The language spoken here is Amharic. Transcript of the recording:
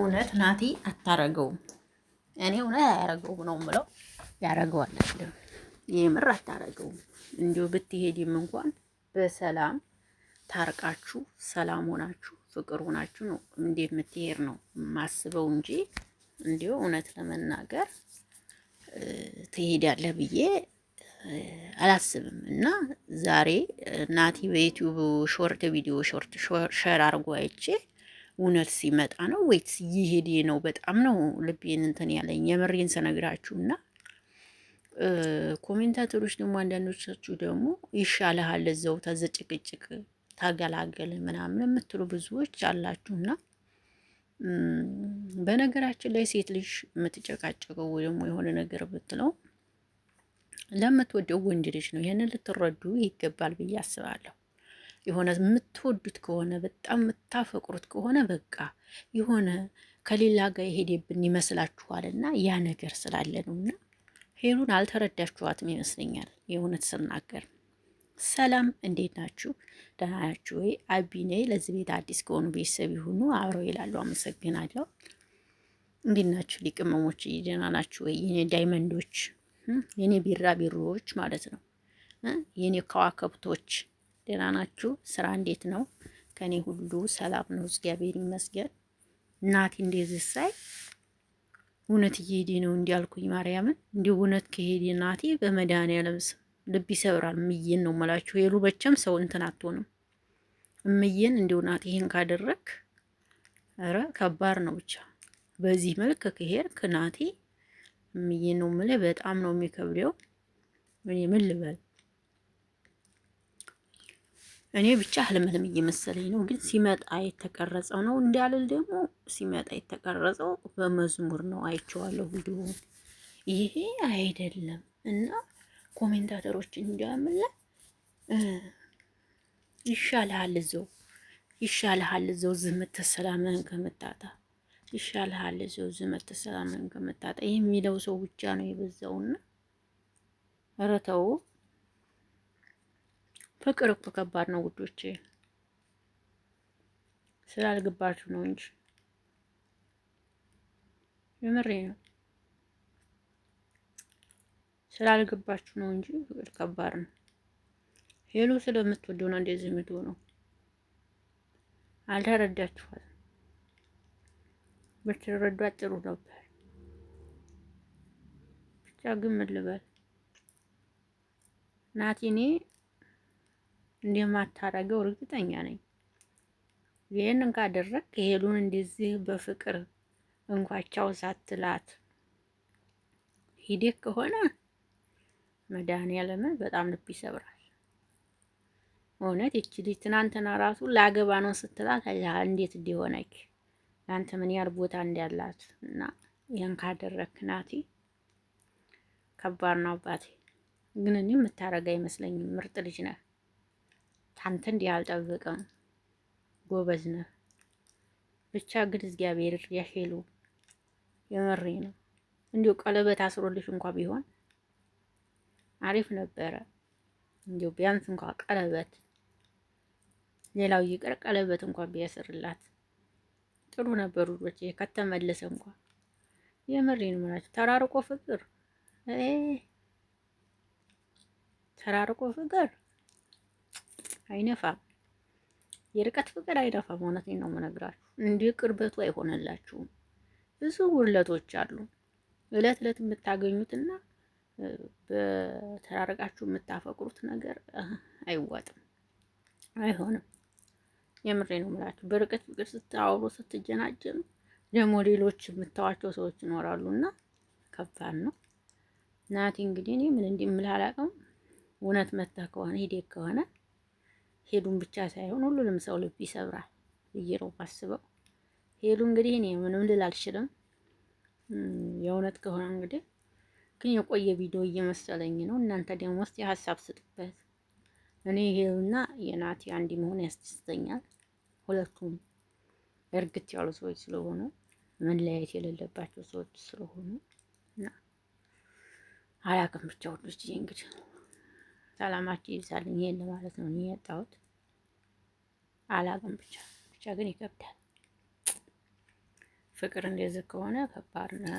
እውነት ናቲ አታረገውም። እኔ እውነት አያረገውም ነው የምለው። ያረገዋል አይደለም፣ የምር አታረገውም። እንዲሁ ብትሄድም እንኳን በሰላም ታርቃችሁ ሰላም ሆናችሁ ፍቅር ሆናችሁ ነው እንዴ የምትሄድ ነው ማስበው እንጂ እንዲሁ እውነት ለመናገር ትሄዳለህ ብዬ አላስብም። እና ዛሬ ናቲ በዩቲዩብ ሾርት ቪዲዮ ሸር አርጎ አይቼ እውነት ሲመጣ ነው ወይስ እየሄደ ነው? በጣም ነው ልቤን እንትን ያለኝ የምሬን ስነግራችሁና ኮሜንታተሮች ደግሞ አንዳንዶቻችሁ ደግሞ ይሻልሃል እዛው ተዘጭቅጭቅ ታገላገል ምናምን የምትሉ ብዙዎች አላችሁና በነገራችን ላይ ሴት ልጅ የምትጨቃጨቀው ወይ ደግሞ የሆነ ነገር ብትለው ለምትወደው ወንድ ልጅ ነው። ይሄንን ልትረዱ ይገባል ብዬ አስባለሁ። የሆነ የምትወዱት ከሆነ በጣም የምታፈቅሩት ከሆነ በቃ የሆነ ከሌላ ጋር የሄደብን ይመስላችኋልና ያ ነገር ስላለ ነውና ሄሉን አልተረዳችኋትም ይመስለኛል። የእውነት ስናገር ሰላም፣ እንዴት ናችሁ? ደህና ናችሁ ወይ? አቢ ነኝ። ለዚህ ቤት አዲስ ከሆኑ ቤተሰብ ይሁኑ አብረው ይላሉ። አመሰግናለሁ። እንዴት ናችሁ? ሊቅመሞች ደህና ናችሁ ወይ? የኔ ዳይመንዶች፣ የኔ ቢራቢሮዎች ማለት ነው። የኔ ከዋከብቶች ደህና ናችሁ? ስራ እንዴት ነው? ከኔ ሁሉ ሰላም ነው፣ እግዚአብሔር ይመስገን። እናቴ እንደዚህ ሳይ እውነት እየሄደ ነው እንዲያልኩኝ ማርያምን፣ እንዲሁ እውነት ከሄደ እናቴ በመድኃኒዓለም ስም ልብ ይሰብራል። እምዬን ነው የምላችሁ። ሄሉ በቸም ሰው እንትን አትሆንም። እምዬን እንዲሁ ናት ይሄን ካደረግ ኧረ ከባድ ነው። ብቻ በዚህ መልክ ከሄድክ ናቴ እምዬን ነው የምልህ፣ በጣም ነው የሚከብደው። እኔ ምን ልበል? እኔ ብቻ ህልም እየመሰለኝ ነው። ግን ሲመጣ የተቀረጸው ነው እንዳልል ደግሞ ሲመጣ የተቀረጸው በመዝሙር ነው። አይቼዋለሁ ቪዲዮ። ይሄ አይደለም እና ኮሜንታተሮች እንዲያምለ ይሻልሃል እዛው ዝምት ሰላምህን ከምታጣ ይሻልሃል እዛው ዝምት ሰላምህን ከምታጣ የሚለው ሰው ብቻ ነው የበዛውና ኧረ ተው። ፍቅር እኮ ከባድ ነው ውዶቼ፣ ስላልገባችሁ ነው እንጂ የምሬ ነው። ስላልገባችሁ ነው እንጂ ፍቅር ከባድ ነው። ሄሉ ስለምትወደው ነው እንደዚህ የምትሆነው። አልተረዳችኋትም። ብትረዷት ጥሩ ነበር። ብቻ ግን ምን ልበል ናቲ፣ እኔ እንደማታረገው እርግጠኛ ነኝ። ይሄንን ካደረግ ሄሉን እንደዚህ በፍቅር እንኳቻው ሳትላት ሂደህ ከሆነ መድኃኒዓለምን በጣም ልብ ይሰብራል። እውነት ይቺ ልጅ ትናንትና ራሱ ላገባ ነው ስትላት እንዴት እንዲሆነች ለአንተ ምን ያህል ቦታ እንዳላት እና ይሄን ካደረክ ናቲ ከባድ ነው አባቴ። ግን እኔ የምታረጋ አይመስለኝም። ምርጥ ልጅ ነህ። ታንተ እንዲህ አልጠብቅም። ጎበዝ ነህ። ብቻ ግን እግዚአብሔር ያሄሉ የመሬ ነው። እንዲሁ ቀለበት አስሮልሽ እንኳን ቢሆን አሪፍ ነበረ። እንዲሁ ቢያንስ እንኳን ቀለበት፣ ሌላው ይቅር ቀለበት እንኳን ቢያስርላት ጥሩ ነበሩ። ልጆች ከተመለሰ እንኳን የመሬ ነው ማለት ተራርቆ ፍቅር አይነፋም። የርቀት ፍቅር አይነፋም። እውነቴን ነው የምነግራችሁ። እንዲህ ቅርበቱ አይሆንላችሁም። ብዙ ውለቶች አሉ። እለት እለት የምታገኙትና በተራረቃችሁ የምታፈቅሩት ነገር አይዋጥም፣ አይሆንም። የምሬ ነው የምላችሁ። በርቀት ፍቅር ስታወሩ ስትጀናጀኑ ደግሞ ሌሎች የምታዋቸው ሰዎች ይኖራሉና ከባድ ነው። ናቲ እንግዲህ እኔ ምን እንደምልህ አላውቅም። እውነት መተህ ከሆነ ሂደህ ከሆነ ሄሉን ብቻ ሳይሆን ሁሉንም ሰው ልብ ይሰብራል ብዬ ነው የማስበው። ሄሉ እንግዲህ እኔ ምንም ልል አልችልም። የእውነት ከሆነ እንግዲህ ግን የቆየ ቪዲዮ እየመሰለኝ ነው። እናንተ ደግሞ እስቲ ሀሳብ ስጡበት። እኔ ሄሉና የናቲ አንድ መሆን ያስደስተኛል። ሁለቱም እርግጥ ያሉ ሰዎች ስለሆኑ መለያየት የሌለባቸው ሰዎች ስለሆኑ እና አላውቅም። ብቻ ወዶች እንግዲህ ሰላማችሁ ይብዛልኝ። ይሄን ለማለት ነው እኔ የመጣሁት። አላውቅም ብቻ ግን ይከብዳል። ፍቅር እንደዚህ ከሆነ ከባድ ነው።